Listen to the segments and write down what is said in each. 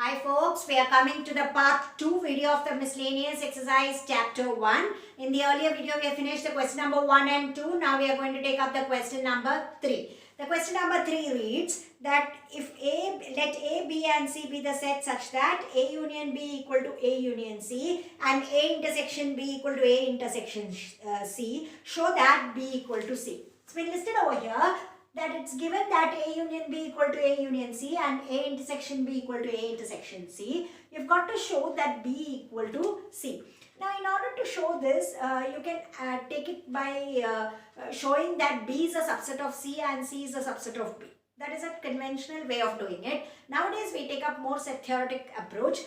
Hi folks, we are coming to the part 2 video of the miscellaneous exercise chapter 1. In the earlier video we have finished the question number 1 and 2. Now we are going to take up the question number 3. The question number 3 reads that if let A, B and C be the set such that A union B equal to A union C and A intersection B equal to A intersection C, show that B equal to C. It's been listed over here that it's given that A union B equal to A union C and A intersection B equal to A intersection C. You've got to show that B equal to C. Now in order to show this, you can take it by showing that B is a subset of C and C is a subset of B. That is a conventional way of doing it. Nowadays we take up more set theoretic approach.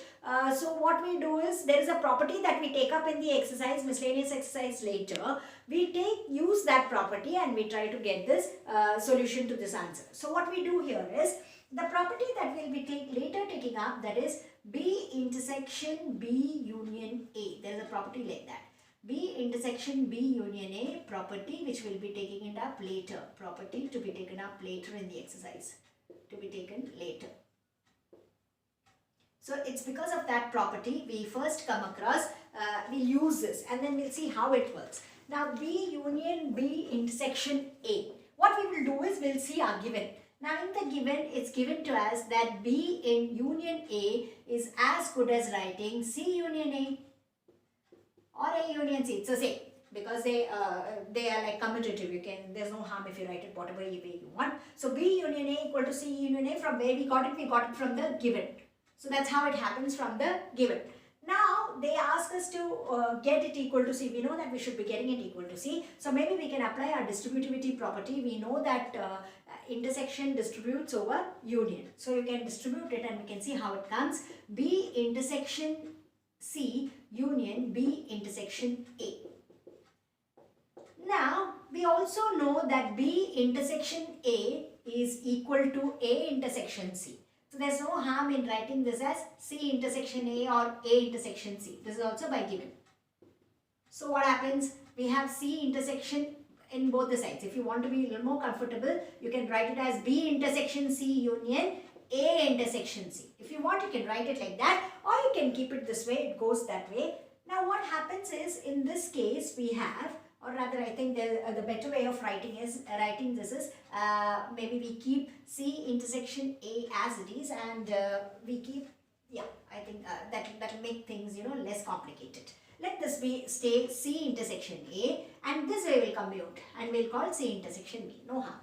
So what we do is, there is a property that we take up in the exercise, miscellaneous exercise later. We use that property and we try to get this solution to this answer. So what we do here is, the property that we'll be later taking up, that is B intersection B union A. There is a property like that. B intersection B union A, property which will be taking it up later. Property to be taken up later in the exercise. To be taken later. So it's because of that property we first come across, we'll use this and then we'll see how it works. Now B union B intersection A. What we will do is, we'll see our given. Now in the given, it's given to us that B in union A is as good as writing C union A or A union C. It's the same because they are like commutative. There's no harm if you write it whatever way you want. So B union A equal to C union A, from where we got it? We got it from the given. So that's how it happens from the given. Now they ask us to get it equal to C. We know that we should be getting it equal to C. So maybe we can apply our distributivity property. We know that intersection distributes over union. So you can distribute it and we can see how it comes. B intersection C union B intersection A. Now we also know that B intersection A is equal to A intersection C. So there's no harm in writing this as C intersection A or A intersection C. This is also by given. So what happens? We have C intersection in both the sides. If you want to be a little more comfortable, you can write it as B intersection C union A intersection C. If you want, you can write it like that, or you can keep it this way. It goes that way. Now what happens is, in this case we have, or rather I think the better way of writing this is, maybe we keep C intersection A as it is, and we keep, yeah, I think that will make things less complicated. Let this stay C intersection A, and this way will commute and we'll call C intersection B. No harm.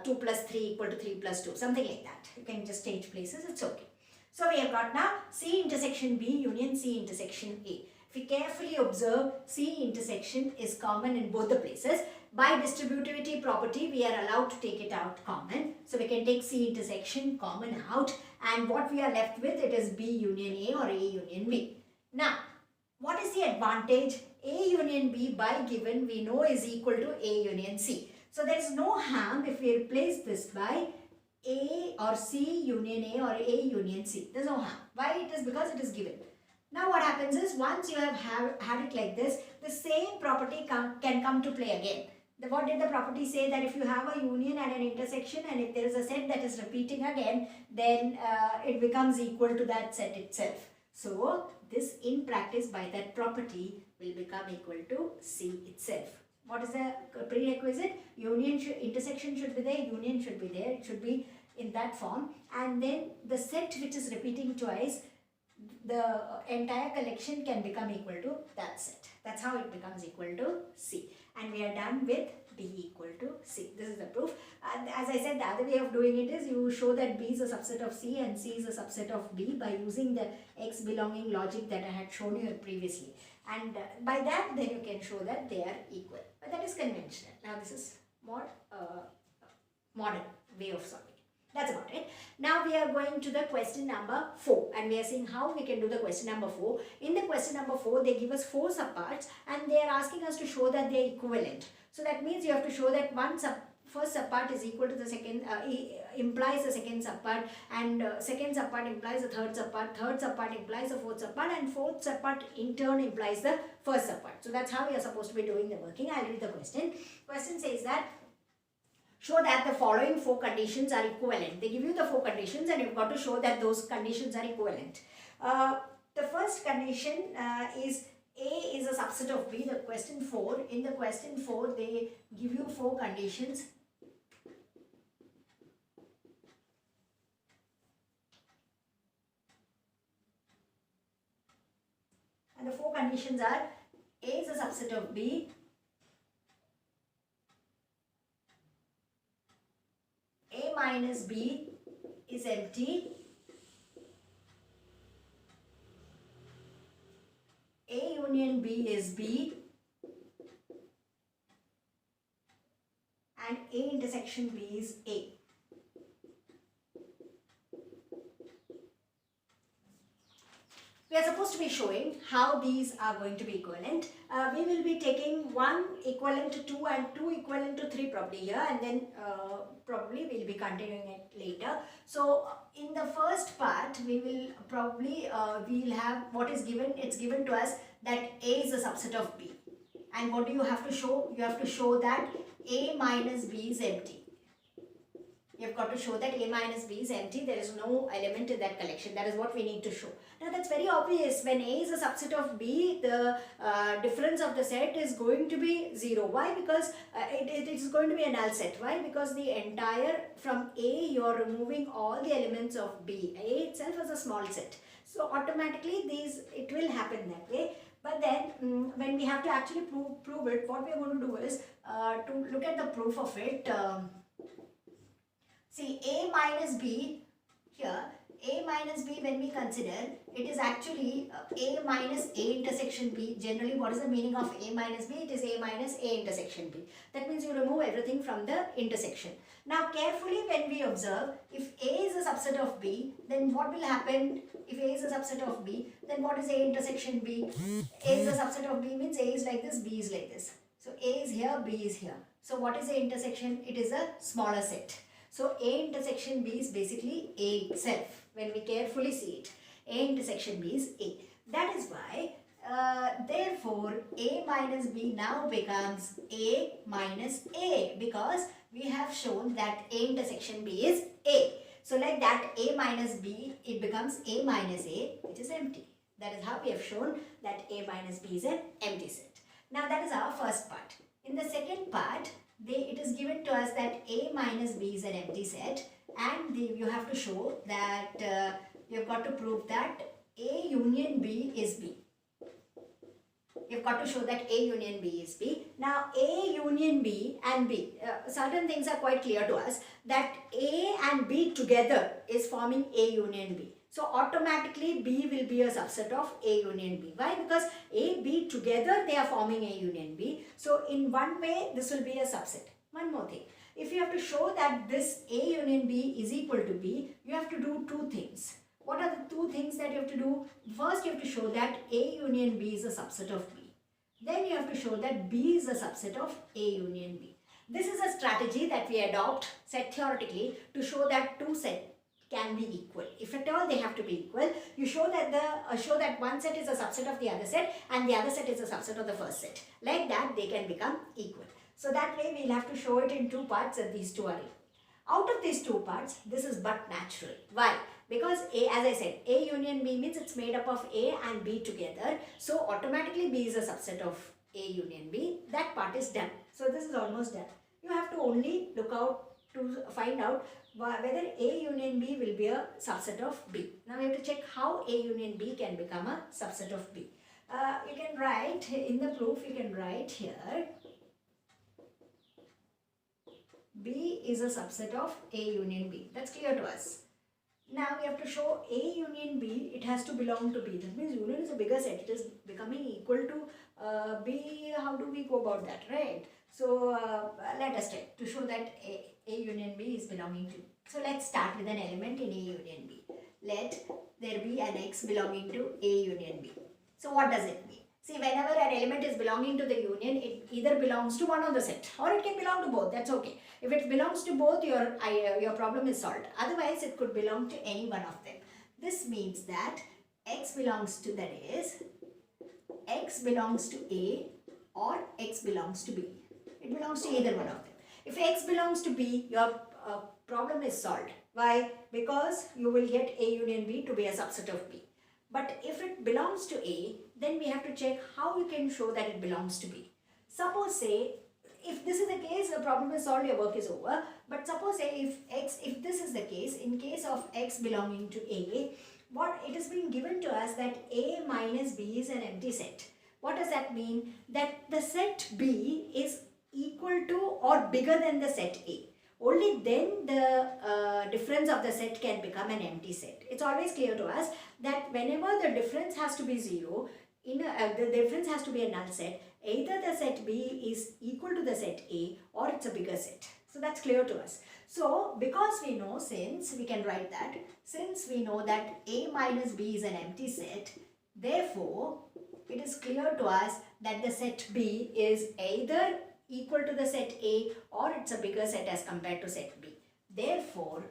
2 plus 3 equal to 3 plus 2, something like that. You can just change places, it's okay. So we have got now C intersection B union C intersection A. If we carefully observe, C intersection is common in both the places. By distributivity property, we are allowed to take it out common. So we can take C intersection common out, and what we are left with, it is B union A or A union B. Now, what is the advantage? A union B by given we know is equal to A union C. So there is no harm if we replace this by A or C union A or A union C. There is no harm. Why? It is because it is given. Now what happens is, once you have had it like this, the same property can come to play again. What did the property say? That if you have a union and an intersection, and if there is a set that is repeating again, then it becomes equal to that set itself. So this in practice, by that property, will become equal to C itself. What is the prerequisite? Intersection should be there, union should be there, it should be in that form, and then the set which is repeating twice, the entire collection can become equal to that set. That's how it becomes equal to C. And we are done with B equal to C. This is the proof. And as I said, the other way of doing it is, you show that B is a subset of C and C is a subset of B by using the X belonging logic that I had shown you previously. And by that, then you can show that they are equal. But that is conventional. Now this is more modern way of solving. That's about it. Now we are going to the question number 4, and we are seeing how we can do the question number 4. In the question number 4, they give us 4 subparts and they are asking us to show that they are equivalent. So that means you have to show that first subpart is equal to the second, implies the second subpart, and second subpart implies the third subpart implies the fourth subpart, and fourth subpart in turn implies the first subpart. So that's how we are supposed to be doing the working. I'll read the question. Question says that, show that the following four conditions are equivalent. They give you the four conditions and you've got to show that those conditions are equivalent. The first condition is A is a subset of B. The question 4, in the question 4 they give you four conditions. And the four conditions are A is a subset of B, A minus B is empty, A union B is B, and A intersection B is A. We are supposed to be showing how these are going to be equivalent. We will be taking 1 equivalent to 2 and 2 equivalent to 3 probably here, and then probably we'll be continuing it later. So in the first part we will probably we'll have what is given. It's given to us that A is a subset of B, and what do you have to show? You have to show that A minus B is empty. You've got to show that A minus B is empty. There is no element in that collection. That is what we need to show. Now that's very obvious. When A is a subset of B, the difference of the set is going to be 0. Why? Because it is going to be a null set. Why? Because the entire, from A you are removing all the elements of B. A itself is a small set. So automatically it will happen that way. But then when we have to actually prove it, what we are going to do is to look at the proof of it. See, A minus B here, A minus B when we consider, it is actually A minus A intersection B. Generally, what is the meaning of A minus B? It is A minus A intersection B. That means you remove everything from the intersection. Now, carefully when we observe, if A is a subset of B, then what will happen? If A is a subset of B, then what is A intersection B? A is a subset of B means A is like this, B is like this. So, A is here, B is here. So, what is A intersection? It is a smaller set. So A intersection B is basically A itself when we carefully see it. A intersection B is A. That is why therefore A minus B now becomes A minus A, because we have shown that A intersection B is A. So like that, A minus B, it becomes A minus A, which is empty. That is how we have shown that A minus B is an empty set. Now that is our first part. In the second part, it is given to us that A minus B is an empty set, and you have to show that you've got to prove that A union B is B. You've got to show that A union B is B. Now A union B and B, certain things are quite clear to us, that A and B together is forming A union B. So automatically B will be a subset of A union B. Why? Because A, B together they are forming A union B. So in one way this will be a subset. One more thing. If you have to show that this A union B is equal to B, you have to do two things. What are the two things that you have to do? First you have to show that A union B is a subset of B. Then you have to show that B is a subset of A union B. This is a strategy that we adopt, set theoretically, to show that two sets can be equal. If at all they have to be equal, you show that one set is a subset of the other set and the other set is a subset of the first set. Like that they can become equal. So that way we'll have to show it in two parts, and these two are equal. Out of these two parts, this is but natural. Why? Because A, as I said, A union B means it's made up of A and B together. So automatically B is a subset of A union B. That part is done. So this is almost done. You have to only look out to find out whether A union B will be a subset of B. Now we have to check how A union B can become a subset of B. You can write in the proof, you can write here, B is a subset of A union B. That's clear to us. Now we have to show A union B, it has to belong to B. That means union is a bigger set. It is becoming equal to B. How do we go about that, right? So let us check to show that A union B is belonging to. So let's start with an element in A union B. Let there be an X belonging to A union B. So what does it mean? See, whenever an element is belonging to the union, it either belongs to one of the set or it can belong to both. That's okay. If it belongs to both, your problem is solved. Otherwise, it could belong to any one of them. This means that X belongs to, that is, X belongs to A or X belongs to B. It belongs to either one of them. If X belongs to B, your problem is solved. Why? Because you will get A union B to be a subset of B. But if it belongs to A, then we have to check how you can show that it belongs to B. Suppose say, if this is the case, the problem is solved, your work is over. But suppose say if this is the case, in case of X belonging to A, what it has been given to us that A minus B is an empty set. What does that mean? That the set B is equal to or bigger than the set A. Only then the difference of the set can become an empty set. It's always clear to us that whenever the difference has to be 0, the difference has to be a null set. Either the set B is equal to the set A or it's a bigger set. So that's clear to us. So because we know, since we can write that, since we know that A minus B is an empty set, therefore it is clear to us that the set B is either equal to the set A or it's a bigger set as compared to set B. Therefore,